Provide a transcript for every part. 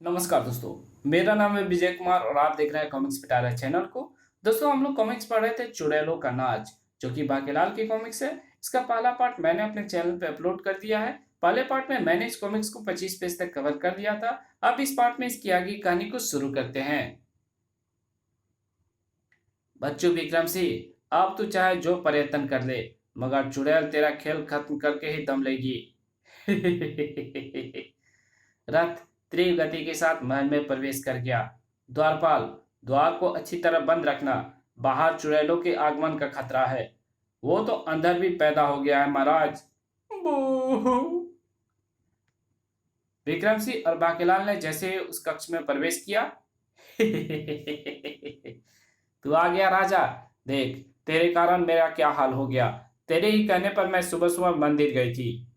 नमस्कार दोस्तों। मेरा नाम है विजय कुमार और आप देख रहे हैं कॉमिक्स पिटारा चैनल को। दोस्तों, हम लोग कॉमिक्स पढ़ रहे थे चुड़ैलों का नाच, जो कि बाकीलाल की कॉमिक्स है। इसका पहला पार्ट मैंने अपने चैनल पे अपलोड कर दिया है। पहले पार्ट में मैंने इस कॉमिक्स को 25 पेज तक कवर कर दिया था। अब इस पार्ट में इसकी आगे की कहानी को शुरू करते हैं। बच्चों विक्रम सिंह, अब तू चाहे जो प्रयत्न कर ले, मगर चुड़ैल तेरा खेल खत्म करके ही दम लेगी। रथ तीव्र गति के साथ महल में प्रवेश कर गया। द्वारपाल, द्वार को अच्छी तरह बंद रखना, बाहर चुड़ैलों के आगमन का खतरा है। वो तो अंदर भी पैदा हो गया है महाराज। बू। विक्रम सिंह और बाकीलाल ने जैसे ही उस कक्ष में प्रवेश किया। तू आ गया राजा। देख, तेरे कारण मेरा क्या हाल हो गया। तेरे ही कहने पर मैं सुबह सुबह मंदिर गई थी।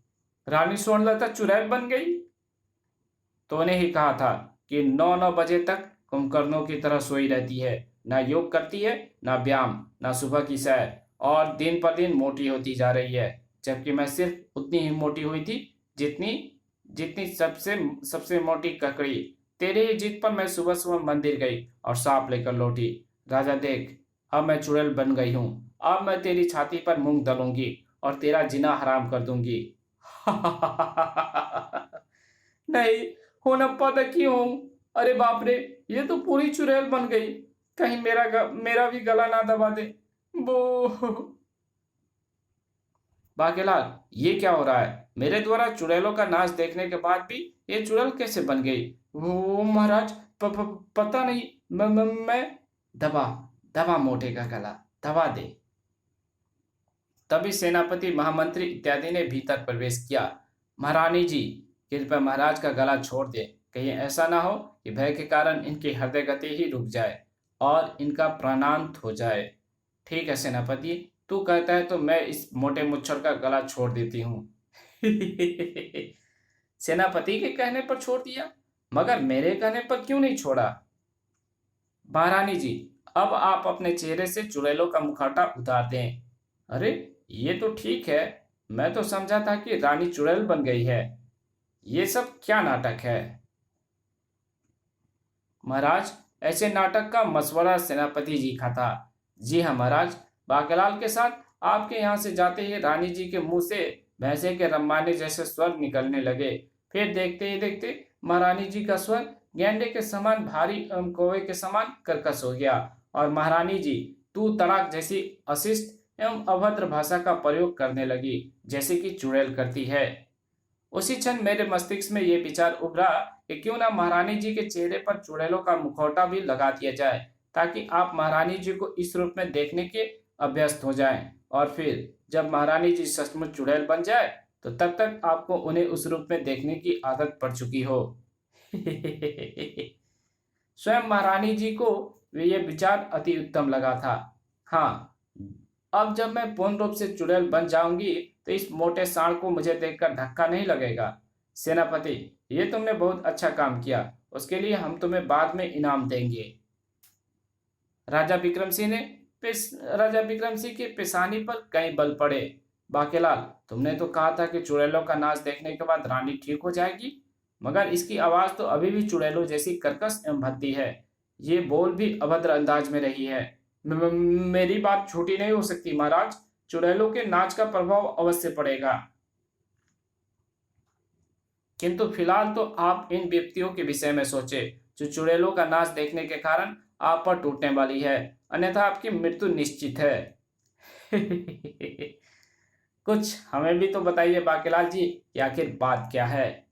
रानी स्वर्णलता चुड़ैल बन गई। तूने ही कहा था कि 9-9 बजे तक कुंभकर्णों की तरह सोई रहती है, ना योग करती है, ना व्यायाम, ना सुबह की सैर, और दिन पर दिन मोटी होती जा रही है। जबकि मैं सिर्फ उतनी ही मोटी हुई थी जितनी जितनी सबसे सबसे मोटी ककड़ी। तेरे ही जिद पर मैं सुबह सुबह मंदिर गई और सांप लेकर लौटी। राजा देख, अब मैं चुड़ैल बन गई हूँ। अब मैं तेरी छाती पर मूंग दलूंगी और तेरा जीना हराम कर दूंगी। नहीं, होनप्पा तक ही हूँ। अरे बाप रे, ये तो पूरी चुड़ैल बन गई। कहीं मेरा भी गला ना दबा दे। बो। बाकेलाल, ये क्या हो रहा है? मेरे द्वारा चुड़ैलों का नाच देखने के बाद भी ये चुड़ैल कैसे बन गई? वो महाराज, पता नहीं। मैं दबा दबा मोटे का गला, दबा दे। तभी सेनापति, महामंत्री इत्यादि ने भीतर प्रवेश किया। महारानी जी, कृपया महाराज का गला छोड़ दे। कहीं ऐसा ना हो कि भय के कारण इनकी हृदय गति ही रुक जाए और इनका प्राणांत हो जाए। ठीक है सेनापति, तू कहता है तो मैं इस मोटे मुच्छर का गला छोड़ देती हूँ। सेनापति के कहने पर छोड़ दिया, मगर मेरे कहने पर क्यों नहीं छोड़ा? महारानी जी, अब आप अपने चेहरे से चुड़ैलों का मुखौटा उतार दें। अरे, ये तो ठीक है। मैं तो समझा था कि रानी चुड़ैल बन गई है। ये सब क्या नाटक है? महाराज, ऐसे नाटक का मशवरा सेनापति जी का था। जी हाँ महाराज। बाकेलाल के साथ आपके यहाँ से जाते ही रानी जी के मुंह से भैंसे के रम्माने जैसे स्वर निकलने लगे। फिर देखते ही देखते महारानी जी का स्वर गेंडे के समान भारी एवं कौवे के समान कर्कश हो गया, और महारानी जी तू तड़ाक जैसी अशिष्ट एवं अभद्र भाषा का प्रयोग करने लगी, जैसे कि चुड़ैल करती है। उसी क्षण मेरे मस्तिष्क में यह विचार उभरा कि क्यों ना महारानी जी के चेहरे पर चुड़ैलों का मुखौटा भी लगा दिया जाए, ताकि आप महारानी जी को इस रूप में देखने के अभ्यस्त हो जाएं, और फिर जब महारानी जी सचमुच चुड़ैल बन जाए तो तब तक आपको उन्हें उस रूप में देखने की आदत पड़ चुकी हो। स्वयं महारानी जी को यह विचार अति उत्तम लगा था। हाँ, अब जब मैं पूर्ण रूप से चुड़ैल बन जाऊंगी तो इस मोटे सांड को मुझे देखकर धक्का नहीं लगेगा। सेनापति, ये तुमने बहुत अच्छा काम किया। उसके लिए हम तुम्हें बाद में इनाम देंगे। राजा विक्रम सिंह ने राजा विक्रम सिंह के पेशानी पर कई बल पड़े। बाकेलाल, तुमने तो कहा था कि चुड़ैलों का नाच देखने के बाद रानी ठीक हो जाएगी, मगर इसकी आवाज तो अभी भी चुड़ैलों जैसी कर्कश एवं भद्दी है। ये बोल भी अभद्र अंदाज में रही है। मेरी बात झूठी नहीं हो सकती महाराज। चुड़ैलों के नाच का प्रभाव अवश्य पड़ेगा, किंतु फिलहाल तो आप इन व्यक्तियों के विषय में सोचे जो चुड़ैलों का नाच देखने के कारण आप पर टूटने वाली है, अन्यथा आपकी मृत्यु निश्चित है। कुछ हमें भी तो बताइए बाकीलाल जी कि आखिर बात क्या है?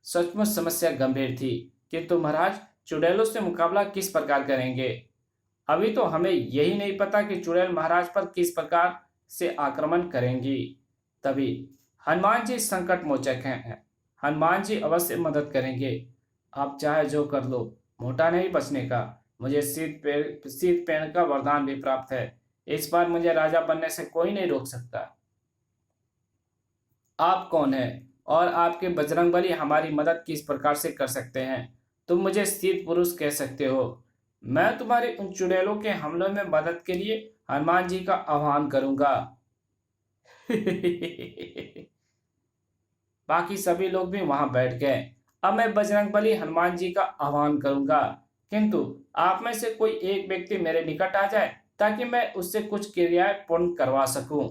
सचमुच समस्या गंभीर थी, किंतु महाराज चुड़ैलों से मुकाबला किस प्रकार करेंगे? अभी तो हमें यही नहीं पता कि चुड़ैल महाराज पर किस प्रकार से आक्रमण करेंगी। तभी हनुमान जी संकट मोचक हैं। हनुमान जी अवश्य मदद करेंगे। आप चाहे जो कर लो, मोटा नहीं बचने का। मुझे शीत पेड़ का वरदान भी प्राप्त है। इस बार मुझे राजा बनने से कोई नहीं रोक सकता। आप कौन हैं और आपके बजरंगबली हमारी मदद किस प्रकार से कर सकते हैं? तुम मुझे सिद्ध पुरुष कह सकते हो। मैं तुम्हारे उन चुड़ैलों के हमलों में मदद के लिए हनुमान जी का आह्वान करूंगा। बाकी सभी लोग भी वहां बैठ गए। अब मैं बजरंगबली हनुमान जी का आह्वान करूंगा, किंतु आप में से कोई एक व्यक्ति मेरे निकट आ जाए ताकि मैं उससे कुछ क्रियाएं पूर्ण करवा सकूं।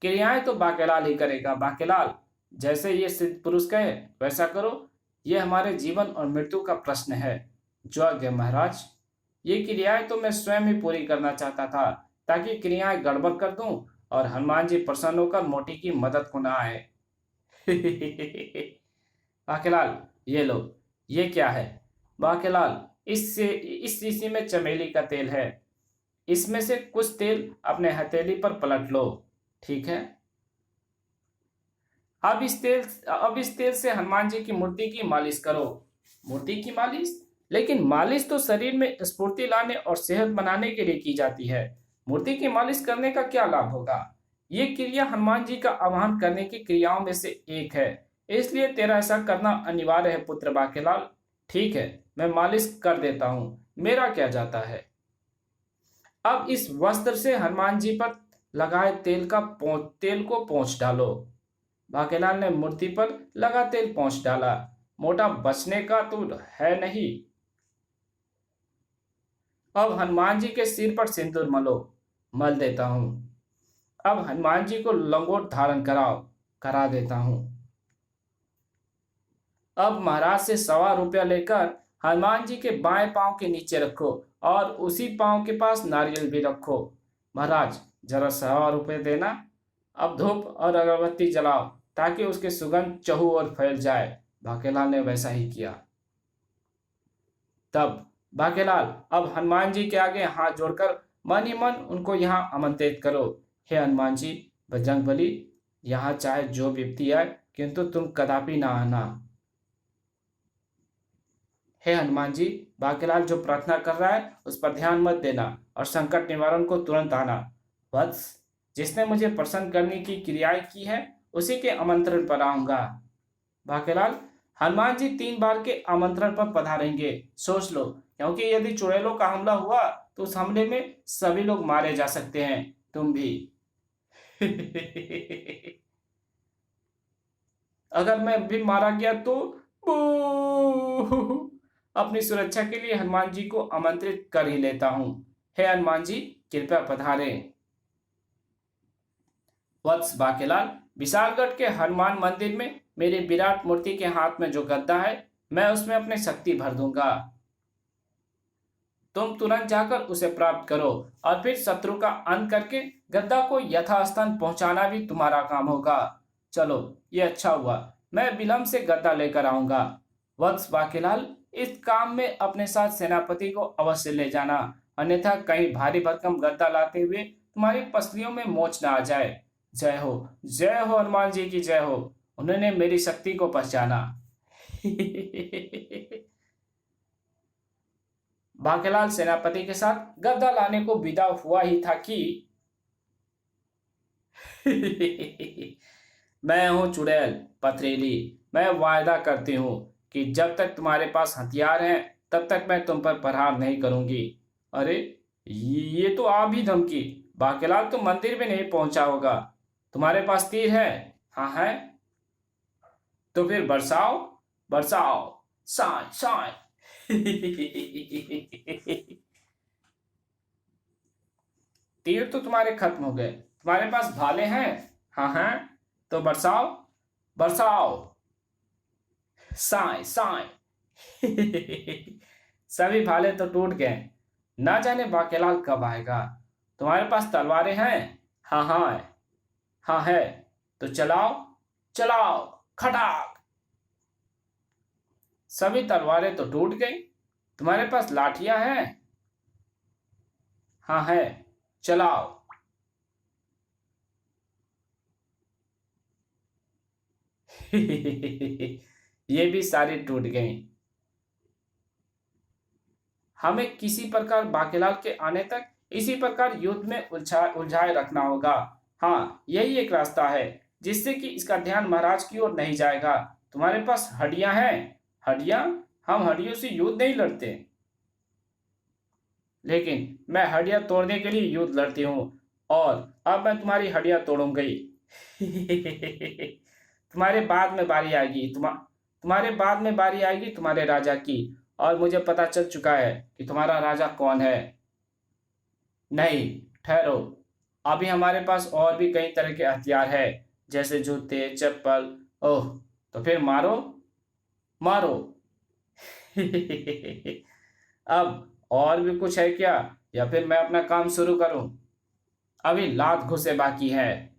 क्रियाएं तो बाकेलाल ही करेगा। बाकेलाल, जैसे ये सिद्ध पुरुष कहे वैसा करो। ये हमारे जीवन और मृत्यु का प्रश्न है। जो आज्ञा महाराज। ये क्रियाएं तो मैं स्वयं ही पूरी करना चाहता था, ताकि क्रियाएं गड़बड़ कर दूं और हनुमान जी प्रसन्न होकर मोटी की मदद को ना आए। बाकेलाल, ये लो। ये क्या है? बाकेलाल, इस शीशी में चमेली का तेल है। इसमें से कुछ तेल अपने हथेली पर पलट लो, ठीक है? अब इस तेल से हनुमान जी की मूर्ति की मालिश करो। मूर्ति की मालिश? लेकिन मालिश तो शरीर में स्फूर्ति लाने और सेहत बनाने के लिए की जाती है। मूर्ति की मालिश करने का क्या लाभ होगा? ये क्रिया हनुमान जी का आह्वान करने की क्रियाओं में से एक है, इसलिए तेरा ऐसा करना अनिवार्य है पुत्र बाकेलाल। ठीक है, मैं मालिश कर देता हूँ, मेरा क्या जाता है। अब इस वस्त्र से हनुमान जी पर लगाए तेल को पोंछ डालो। बाकेलाल ने मूर्ति पर लगा तेल पोंछ डाला। मोटा बचने का तो है नहीं। अब हनुमान जी के सिर पर सिंदूर मलो। मल देता हूं। अब हनुमान जी को लंगोट धारण करा देता हूं। अब महाराज से ₹1.25 लेकर हनुमान जी के बाएं पांव के नीचे रखो और उसी पांव के पास नारियल भी रखो। महाराज, जरा ₹1.25 देना। अब धूप और अगरबत्ती जलाओ ताकि उसकी सुगंध चहु ओर फैल जाए। बाकेलाल ने वैसा ही किया। तब बाकेलाल, अब हनुमान जी के आगे हाथ जोड़कर मन ही मन उनको यहाँ आमंत्रित करो। हे हनुमान जी, बजरंगबली, यहाँ चाहे जो विपत्ति आए, किंतु तुम कदापि ना आना। हे हनुमान जी, बाकेलाल जो प्रार्थना कर रहा है उस पर ध्यान मत देना और संकट निवारण को तुरंत आना। वत्स, जिसने मुझे प्रसन्न करने की क्रियाएं की है उसी के आमंत्रण पर आऊंगा। बाकेलाल, हनुमान जी 3 बार के आमंत्रण पर पधारेंगे, सोच लो, क्योंकि यदि चुड़ैलों का हमला हुआ तो उस हमले में सभी लोग मारे जा सकते हैं, तुम भी। अगर मैं भी मारा गया तो बू! अपनी सुरक्षा के लिए हनुमान जी को आमंत्रित कर ही लेता हूं। हे हनुमान जी, कृपया पधारें। वत्स बाकेलाल, विशालगढ़ के हनुमान मंदिर में मेरी विराट मूर्ति के हाथ में जो गद्दा है, मैं उसमें अपनी शक्ति भर दूंगा। तुम तुरंत जाकर उसे प्राप्त करो और फिर शत्रु का अंत करके गद्दा को यथास्थान पहुंचाना भी तुम्हारा काम होगा। चलो, ये अच्छा हुआ, मैं विलंब से गद्दा लेकर आऊंगा। वत्स बाकेलाल, इस काम में अपने साथ सेनापति को अवश्य ले जाना, अन्यथा कहीं भारी भरकम गद्दा लाते हुए तुम्हारी पसलियों में मोच न आ जाए। जय हो हनुमान जी की जय हो। उन्होंने मेरी शक्ति को पहचाना। बाकेलाल सेनापति के साथ गद्दा लाने को विदा हुआ ही था कि मैं हूं चुड़ैल पथरीली। मैं वायदा करती हूं कि जब तक तुम्हारे पास हथियार हैं तब तक मैं तुम पर प्रहार नहीं करूंगी। अरे, ये तो आप ही धमकी। बाकेलाल तो मंदिर में नहीं पहुंचा होगा। तुम्हारे पास तीर है? हाँ है। तो फिर बरसाओ बरसाओ, साय साय। तीर तो तुम्हारे खत्म हो गए। तुम्हारे पास भाले हैं? हाँ हैं। तो बरसाओ बरसाओ, साय साय। सभी भाले तो टूट गए। ना जाने बाकेलाल कब आएगा। तुम्हारे पास तलवारें हैं? हाँ हाँ हाँ है। तो चलाओ चलाओ, खटाक। सभी तलवारें तो टूट गई। तुम्हारे पास लाठियां हैं? हाँ है। चलाओ। ये भी सारी टूट गई। हमें किसी प्रकार बाकेलाल के आने तक इसी प्रकार युद्ध में उलझाए रखना होगा। हाँ, यही एक रास्ता है जिससे कि इसका ध्यान महाराज की ओर नहीं जाएगा। तुम्हारे पास हड्डियां हैं? हड्डियां? हम हड्डियों से युद्ध नहीं लड़ते, लेकिन मैं हड्डियां तोड़ने के लिए युद्ध लड़ती हूँ, और अब मैं तुम्हारी हड्डियां तोड़ूंगी। तुम्हारे बाद में बारी आएगी। तुम्हारे बाद में बारी आएगी तुम्हारे राजा की, और मुझे पता चल चुका है कि तुम्हारा राजा कौन है। नहीं, ठहरो, अभी हमारे पास और भी कई तरह के हथियार है, जैसे जूते, चप्पल। ओह, तो फिर मारो, मारो। अब और भी कुछ है क्या, या फिर मैं अपना काम शुरू करूं? अभी लात घुसे बाकी है,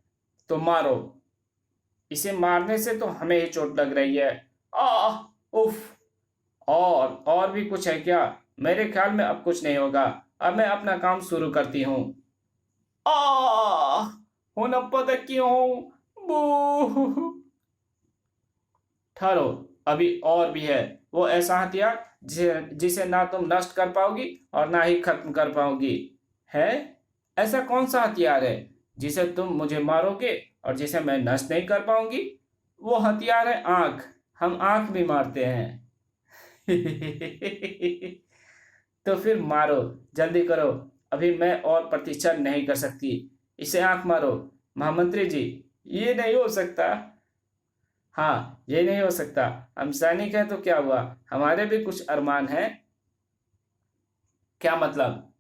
तो मारो। इसे मारने से तो हमें ही चोट लग रही है। आह, उफ। और भी कुछ है क्या? मेरे ख्याल में अब कुछ नहीं होगा। अब मैं अपना काम शुरू करती हूँ। आह, क्यों? बू। ठहरो, अभी और भी है। वो ऐसा हथियार जिसे ना तुम नष्ट कर पाओगी और ना ही खत्म कर पाओगी। है? ऐसा कौन सा हथियार है जिसे तुम मुझे मारोगे और जिसे मैं नष्ट नहीं कर पाऊंगी? वो हथियार है आंख। हम आंख भी मारते हैं। तो फिर मारो, जल्दी करो। अभी मैं और प्रतीक्षा नहीं कर सकती। इसे आंख मारो। महामंत्री जी, ये नहीं हो सकता। हाँ, ये नहीं हो सकता। हम सैनिक हैं तो क्या हुआ, हमारे भी कुछ अरमान हैं। क्या मतलब?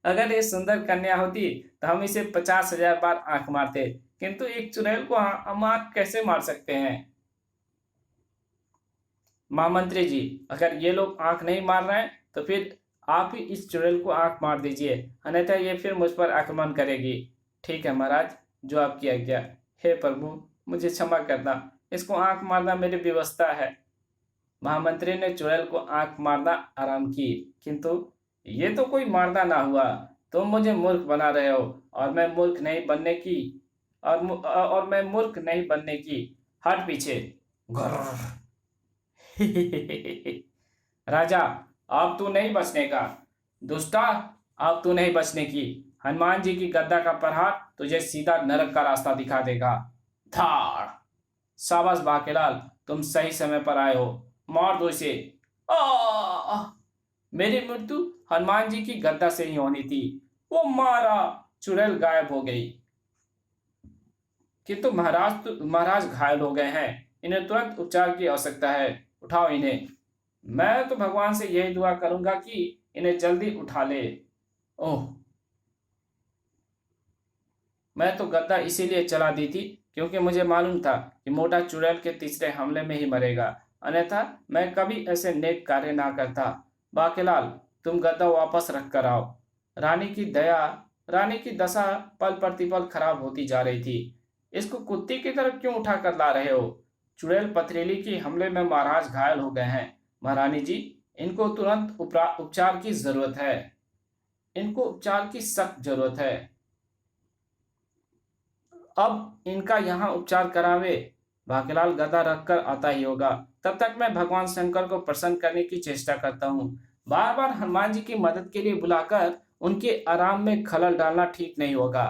अगर ये सुंदर कन्या होती तो हम इसे 50,000 बार आंख मारते, किंतु एक चुड़ैल को हम आंख कैसे मार सकते हैं? महामंत्री जी, अगर ये लोग आंख नहीं मार रहे हैं तो फिर आप ही इस चुड़ैल को आंख मार दीजिए, अन्यथा ये फिर मुझ पर आक्रमण करेगी। ठीक है महाराज, जो आपकी आज्ञा। हे प्रभु, मुझे क्षमा करना, इसको आंख मारना मेरी व्यवस्था है। महामंत्री ने चुड़ैल को आंख मारना आराम की, किंतु ये तो कोई मारना ना हुआ। तुम मुझे मूर्ख बना रहे हो, और मैं मूर्ख नहीं बनने की, और मैं मूर्ख नहीं बनने की। हट पीछे। घुर्र। राजा, अब तू नहीं बचने का। दुष्टा, अब तू नहीं बचने की। हनुमान जी की गद्दा का प्रहार तुझे सीधा नरक का रास्ता दिखा देगा। धाड़। शाबाश बाकेलाल, तुम सही समय पर आए हो। मार दो इसे। आ! मेरी मृत्यु हनुमान जी की गद्दा से ही होनी थी। वो मारा, चुड़ैल गायब हो गई। किंतु महाराज घायल हो गए हैं। इन्हें तुरंत उपचार की आवश्यकता है। उठाओ इन्हें। मैं तो भगवान से यही दुआ करूंगा कि इन्हें जल्दी उठा ले। ओह, मैं तो गद्दा इसीलिए चला दी थी क्योंकि मुझे मालूम था कि मोटा चुड़ैल के तीसरे हमले में ही मरेगा, अन्यथा मैं कभी ऐसे नेक कार्य ना करता। बाकेलाल, तुम गद्दा वापस रख कर आओ। रानी की दशा पल प्रतिपल खराब होती जा रही थी। इसको कुत्ते की तरह क्यों उठा कर ला रहे हो? चुड़ैल पथरीली की हमले में महाराज घायल हो गए हैं। महारानी जी, इनको तुरंत उपचार की जरूरत है। इनको उपचार की सख्त जरूरत है। अब इनका यहाँ उपचार करावे। भाग्यलाल गदा रखकर आता ही होगा। तब तक मैं भगवान शंकर को प्रसन्न करने की चेष्टा करता हूँ। बार बार हनुमान जी की मदद के लिए बुलाकर उनके आराम में खलल डालना ठीक नहीं होगा।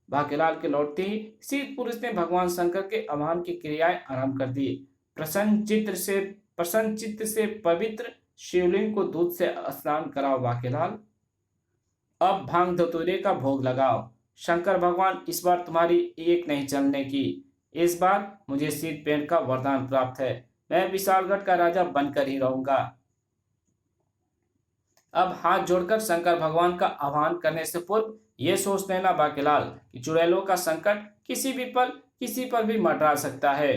भाग्यलाल के लौटते ही सिद्ध पुरुष ने भगवान शंकर के आह्वान की क्रियाएं आरंभ कर दी। प्रसन्न चित्त से पवित्र शिवलिंग को दूध से स्नान कराओ भाग्यलाल। अब भांग धतूरे का भोग लगाओ। शंकर भगवान, इस बार तुम्हारी एक नहीं चलने की। इस बार मुझे शीत पेंट का वरदान प्राप्त है। मैं विशालगढ़ का राजा बनकर ही रहूंगा। अब हाथ जोड़कर शंकर भगवान का आह्वान करने से पूर्व यह सोच लेना बाकेलाल कि चुड़ैलों का संकट किसी भी पल किसी पर भी मंडरा सकता है।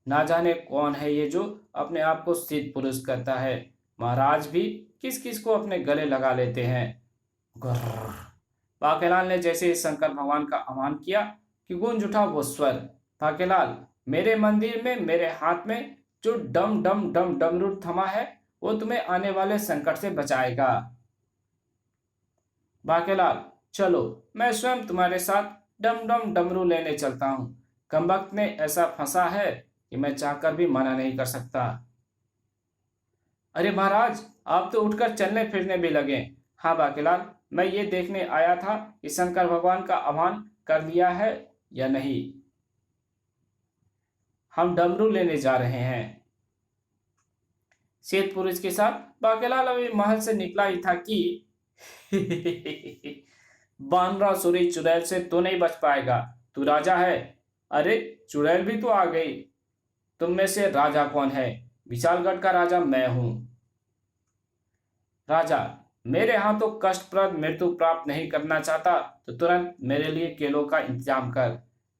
ना जाने कौन है ये जो अपने आप को सिद्ध पुरुष करता है। महाराज भी किस किस को अपने गले लगा लेते हैं। गुर्र। बाकेलाल ने जैसे ही शंकर भगवान का आह्वान किया कि गूंज उठा वो स्वर। बाकेलाल, मेरे मंदिर में मेरे हाथ में जो डम डम डम डमरू थमा है वो तुम्हें आने वाले संकट से बचाएगा। बाकेलाल, चलो, मैं स्वयं तुम्हारे साथ डम डम डमरू लेने चलता हूँ। कमबख्त ने ऐसा फंसा है कि मैं चाहकर भी मना नहीं कर सकता। अरे महाराज, आप तो उठकर चलने फिरने भी लगे। हाँ बाकेलाल, मैं ये देखने आया था कि शंकर भगवान का आह्वान कर लिया है या नहीं। हम डमरू लेने जा रहे हैं। श्वेत पुरुष के साथ बाकेलाल अभी महल से निकला ही था कि बानरासुरी चुड़ैल से तो नहीं बच पाएगा। तू राजा है। अरे, चुड़ैल भी तो आ गई। तुम में से राजा कौन है? विशालगढ़ का राजा मैं हूं। राजा, मेरे हाथों कष्टप्रद मृत्यु प्राप्त नहीं करना चाहता तो तुरंत मेरे लिए केलों का इंतजाम कर।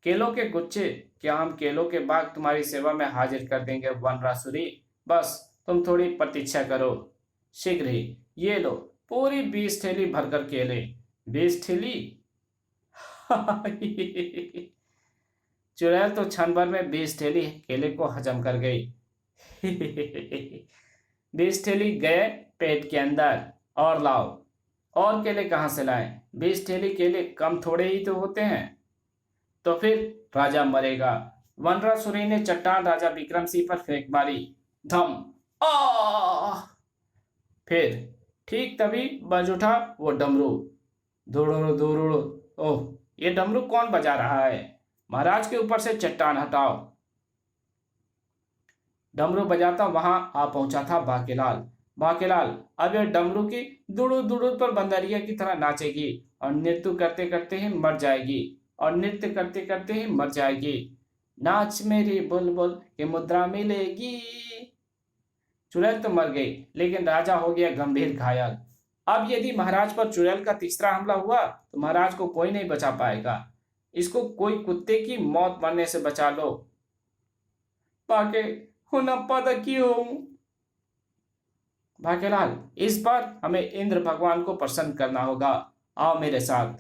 केलों के गुच्छे, क्या हम केलों के बाग तुम्हारी सेवा में हाजिर कर देंगे वनरासुरी। बस तुम थोड़ी प्रतीक्षा करो, शीघ्र ही। ये लो, पूरी 20 थैली भरकर केले। 20 थैली? चुड़ैल तो क्षण भर में 20 थैली केले को हजम कर गई। 20 थैली गए पेट के अंदर। और लाओ, और केले कहाँ से लाए? 20 थैली केले कम थोड़े ही तो होते हैं। तो फिर राजा मरेगा। वनरासुरी ने चट्टान राजा विक्रम सिंह पर फेंक मारी। धम। आ! फिर ठीक तभी बज उठा वो डमरू। धुड़ुड़ धुड़ुड़। ओह, ये डमरू कौन बजा रहा है? महाराज के ऊपर से चट्टान हटाओ। डमरू बजाता वहां आ पहुंचा था बाकेलाल। बाकेलाल अब यह डमरू की दुड़ू दुड़ू पर बंदरिया की तरह नाचेगी और नृत्य करते करते ही मर जाएगी, और नृत्य करते करते ही मर जाएगी। नाच मेरी बुलबुल की मुद्रा मिलेगी। चुड़ैल तो मर गई, लेकिन राजा हो गया गंभीर घायल। अब यदि महाराज पर चुड़ैल का तीसरा हमला हुआ तो महाराज को कोई नहीं बचा पाएगा। इसको कोई कुत्ते की मौत मरने से बचा लो। बाके हुनप्पा द क्यों? बाकेलाल, इस बार हमें इंद्र भगवान को प्रसन्न करना होगा। आओ मेरे साथ।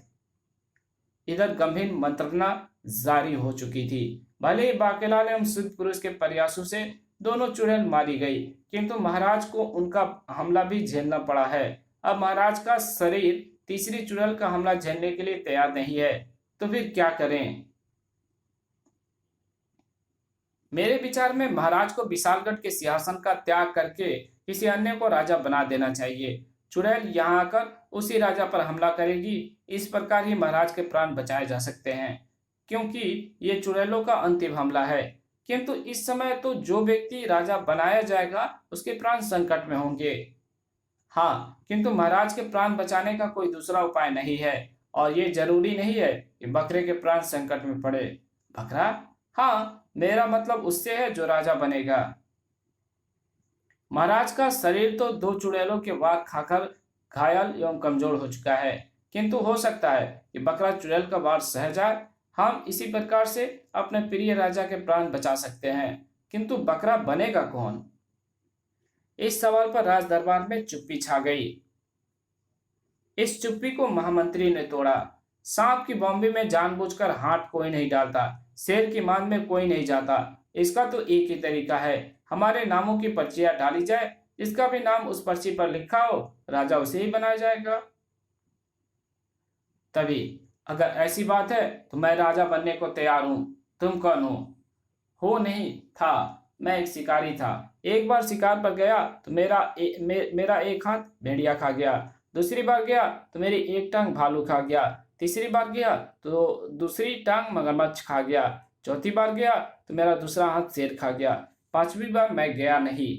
इधर गंभीर मंत्रणा जारी हो चुकी थी। भले ही बाकेलाल एवं सिद्ध पुरुष के प्रयासों से दोनों चुड़ैल मारी गई, किंतु महाराज को उनका हमला भी झेलना पड़ा है। अब महाराज का शरीर तीसरी चुड़ैल का हमला झेलने के लिए तैयार नहीं है, तो फिर क्या करें? मेरे विचार में महाराज को विशालगढ़ के सिंहासन का त्याग करके किसी अन्य को राजा बना देना चाहिए। चुड़ैल यहाँ आकर उसी राजा पर हमला करेगी। इस प्रकार ही महाराज के प्राण बचाए जा सकते हैं, क्योंकि ये चुड़ैलों का अंतिम हमला है। किंतु इस समय तो जो व्यक्ति राजा बनाया जाएगा उसके प्राण संकट में होंगे। हाँ, किंतु महाराज के प्राण बचाने का कोई दूसरा उपाय नहीं है, और ये जरूरी नहीं है कि बकरे के प्राण संकट में पड़े। बकरा? हाँ, मेरा मतलब उससे है जो राजा बनेगा। महाराज का शरीर तो 2 चुड़ैलों के वार खाकर घायल एवं कमजोर हो चुका है, किंतु हो सकता है कि बकरा चुड़ैल का वार सह जाए। हम इसी प्रकार से अपने प्रिय राजा के प्राण बचा सकते हैं, किंतु बकरा बनेगा कौन? इस सवाल पर राज दरबार में चुप्पी छा गई। इस चुप्पी को महामंत्री ने तोड़ा। सांप की बॉम्बे में जानबूझकर हाथ कोई नहीं डालता, शेर की मान में कोई नहीं जाता। इसका तो एक ही तरीका है, हमारे नामों की पर्चियां डाली जाए, जिसका भी नाम उस पर्ची पर लिखा हो राजा उसे ही बनाया जाएगा। तभी, अगर ऐसी बात है तो मैं राजा बनने को तैयार हूं। तुम कौन हो? नहीं था, मैं एक शिकारी था। एक बार शिकार पर गया तो मेरा एक हाथ भेड़िया खा गया। दूसरी बार गया तो मेरी एक टांग भालू खा गया। तीसरी बार गया तो दूसरी टांग मगरमच्छ खा गया। चौथी बार गया तो मेरा दूसरा हाथ शेर खा गया। 5वीं बार मैं गया नहीं।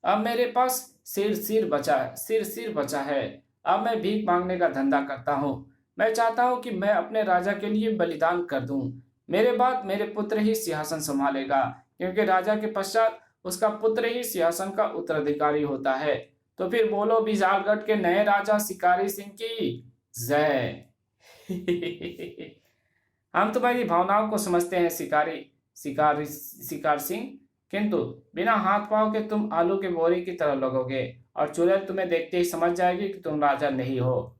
अब मेरे पास सिर बचा है। अब मैं भीख मांगने का धंधा करता हूँ। मैं चाहता हूँ कि मैं अपने राजा के लिए बलिदान कर दूं। मेरे बाद मेरे पुत्र ही सिंहासन संभालेगा, क्योंकि राजा के पश्चात उसका पुत्र ही सिंहासन का उत्तराधिकारी होता है। तो फिर बोलो विशालगढ़ के नए राजा शिकारी सिंह की जय। हम तुम्हारी भावनाओं को समझते हैं शिकार सिंह, किंतु बिना हाथ पांव के तुम आलू के बोरे की तरह लगोगे, और चुड़ैल तुम्हें देखते ही समझ जाएगी कि तुम राजा नहीं हो।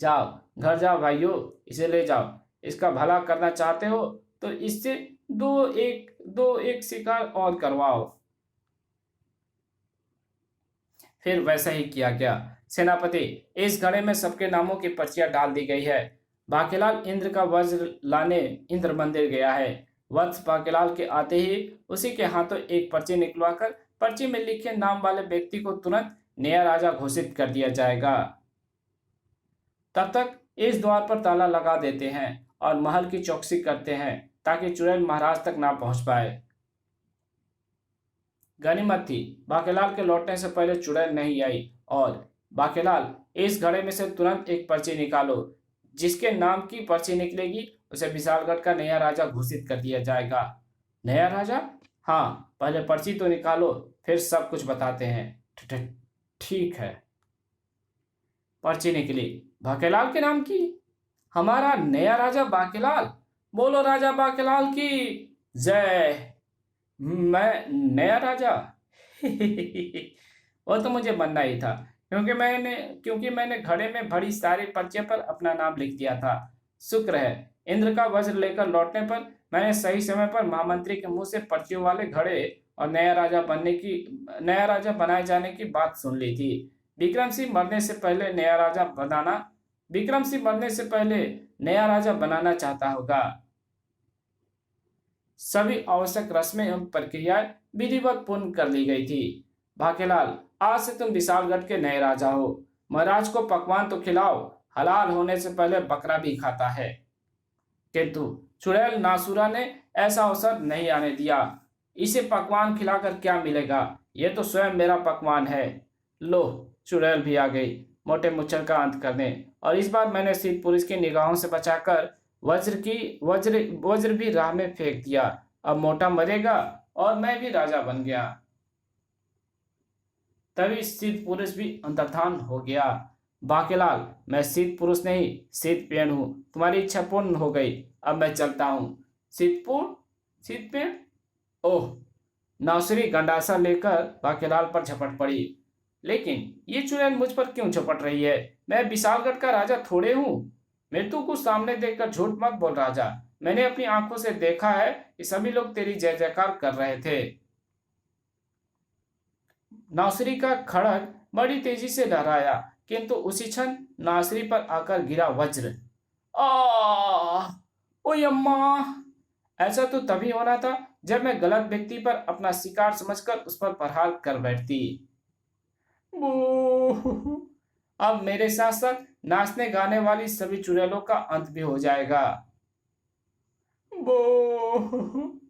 जाओ, घर जाओ भाइयों, इसे ले जाओ। इसका भला करना चाहते हो तो इससे दो एक शिकार और करवाओ। फिर वैसा ही किया गया। सेनापति, इस घड़े में सबके नामों की पर्चियां डाल दी गई है। बाकेलाल इंद्र का वज्र लाने इंद्र मंदिर गया है। वत्स बाकेलाल के आते ही उसी के हाथों एक पर्ची निकलवाकर पर्ची में लिखे नाम वाले व्यक्ति को तुरंत नया राजा घोषित कर दिया जाएगा। तब तक इस द्वार पर ताला लगा देते हैं और महल की चौकसी करते हैं, ताकि चुड़ैल महाराज तक ना पहुंच पाए। गनीमत थी, बाकेलाल के लौटने से पहले चुड़ैल नहीं आई। और बाकेलाल, इस घड़े में से तुरंत एक पर्ची निकालो। जिसके नाम की पर्ची निकलेगी उसे विशालगढ़ का नया राजा घोषित कर दिया जाएगा। नया राजा? हाँ, पहले पर्ची तो निकालो, फिर सब कुछ बताते हैं। ठीक है। पर्ची निकली। बाकेलाल के नाम की। हमारा नया राजा बाकेलाल। बोलो राजा बाकेलाल की जय। मैं नया राजा? वो तो मुझे बनना ही था, क्योंकि मैंने घड़े में भरी सारी पर्चियों पर अपना नाम लिख दिया था। शुक्र है इंद्र का वज्र लेकर लौटने पर मैंने सही समय पर महामंत्री के मुंह से पर्चियों वाले घड़े और नया राजा बनाए जाने की बात सुन ली थी। विक्रम सिंह मरने से पहले नया राजा बनाना चाहता होगा। सभी आवश्यक रस्में एवं प्रक्रियाएं विधिवत पूर्ण कर ली गई थी। बाकेलाल, आज से तुम विशालगढ़ के नए राजा हो। महाराज को पकवान तो खिलाओ, हलाल होने से पहले बकरा भी खाता है। किंतु चुड़ैल नासुरा ने ऐसा अवसर नहीं आने दिया। इसे पकवान खिलाकर क्या मिलेगा? यह तो स्वयं मेरा पकवान है। लो, चुड़ैल भी आ गई मोटे मुच्छर का अंत करने, और इस बार मैंने सिद्ध पुरुष की निगाहों से बचाकर वज्र भी राह में फेंक दिया। अब मोटा मरेगा और मैं भी राजा बन गया। तभी सिद्ध पुरुष भी अंतर्धान हो गया। बाकेलाल, मैं सिद्ध पुरुष नहीं, सिद्ध पेड़ हूं। तुम्हारी इच्छा पूर्ण हो गई, अब मैं चलता हूं। सिद्ध पेड़? ओह! नौसरी गंडासा लेकर बाकेलाल पर झपट पड़ी। लेकिन ये चुड़ैल मुझ पर क्यों झपट रही है? मैं विशालगढ़ का राजा थोड़े हूं। मृत्यु को सामने देखकर झूठ मत बोल राजा। मैंने अपनी आंखों से देखा है कि सभी लोग तेरी जय जयकार कर रहे थे। नौसरी का खड़ग बड़ी तेजी से लहराया, किंतु उसी क्षण नौसरी पर आकर गिरा वज्र। ओ अम्मा! ऐसा तो तभी होना था जब मैं गलत व्यक्ति पर अपना शिकार समझकर उस पर प्रहार कर बैठती। बू! अब मेरे साथ साथ नाचने गाने वाली सभी चुड़ैलों का अंत भी हो जाएगा। बू!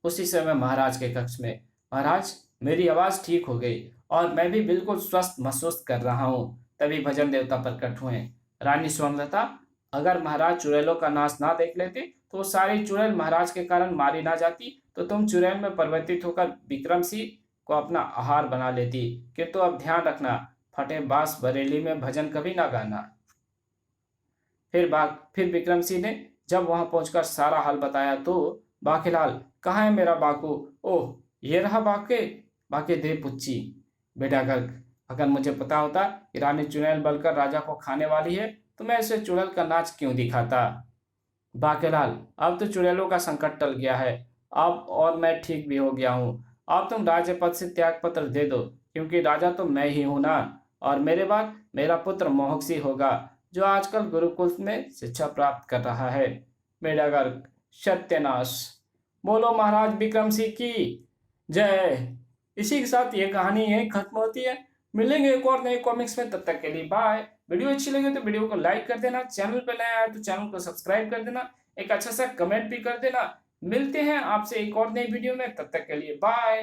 उसी समय महाराज के कक्ष में, महाराज, मेरी आवाज ठीक हो गई और मैं भी बिल्कुल स्वस्थ महसूस कर रहा हूँ। तभी भजन देवता प्रकट हुए। रानी स्वर्णलता, अगर महाराज चुड़ैलों का नाच ना देख लेते तो सारी चुड़ैल महाराज के कारण मारी ना जाती, तो तुम चुड़ैल में परिवर्तित होकर विक्रम सिंह को अपना आहार बना लेती। किंतु अब ध्यान रखना, फटे बांस बरेली में भजन कभी ना गाना। फिर विक्रम सिंह ने जब वहां पहुंचकर सारा हाल बताया तो बाकेलाल, कहाँ है मेरा बाकू? ओह, ये रहा बाके दे पुच्ची। बेटा गर्ग, अगर मुझे पता होता कि रानी चुड़ैल बनकर राजा को खाने वाली है तो मैं इसे चुड़ैल का नाच क्यों दिखाता? बाकेलाल, अब तो चुड़ैलों का संकट टल गया है, अब और मैं ठीक भी हो गया हूँ। अब तुम राज्य पद से त्याग पत्र दे दो, क्योंकि राजा तो मैं ही हूं ना, और मेरे बाद मेरा पुत्र मोहक्सी होगा, जो आजकल गुरुकुल में शिक्षा प्राप्त कर रहा है। बेटा गर्ग, सत्यानाश! बोलो महाराज विक्रम सिंह की जय। इसी के साथ ये कहानी यहीं खत्म होती है। मिलेंगे एक और नए कॉमिक्स में, तब तक के लिए बाय। वीडियो अच्छी लगे तो वीडियो को लाइक कर देना, चैनल पर नया आया तो चैनल को सब्सक्राइब कर देना, एक अच्छा सा कमेंट भी कर देना। मिलते हैं आपसे एक और नई वीडियो में, तब तक के लिए बाय।